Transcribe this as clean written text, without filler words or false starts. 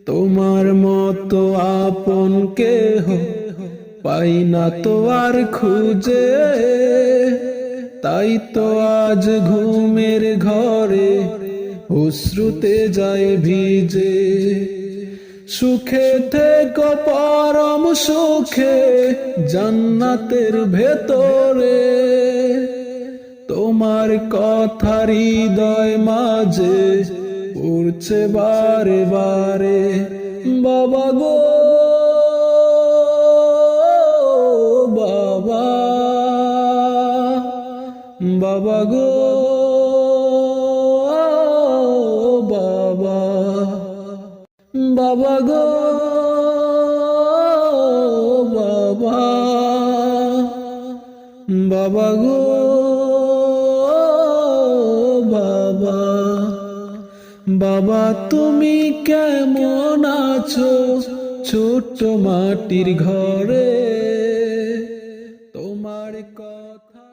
তোমার মতো আপন কেহ পাই না তো আর খুঁজে, তাই তো আজ ঘুমের ঘরে অশ্রুতে যায় ভিজে। সুখে থেকো পরম সুখে জান্নাতের ভেতরে, তোমার কথা হৃদয় মাঝে উড়ছে বারে বারে। বাবা গো বাবা, বাবা গো বাবা, বাবা গো বাবা, বাবা গো বাবা। বাবা তুমি কেমন আছো ছোট্ট মাটির ঘরে, তোমার কথা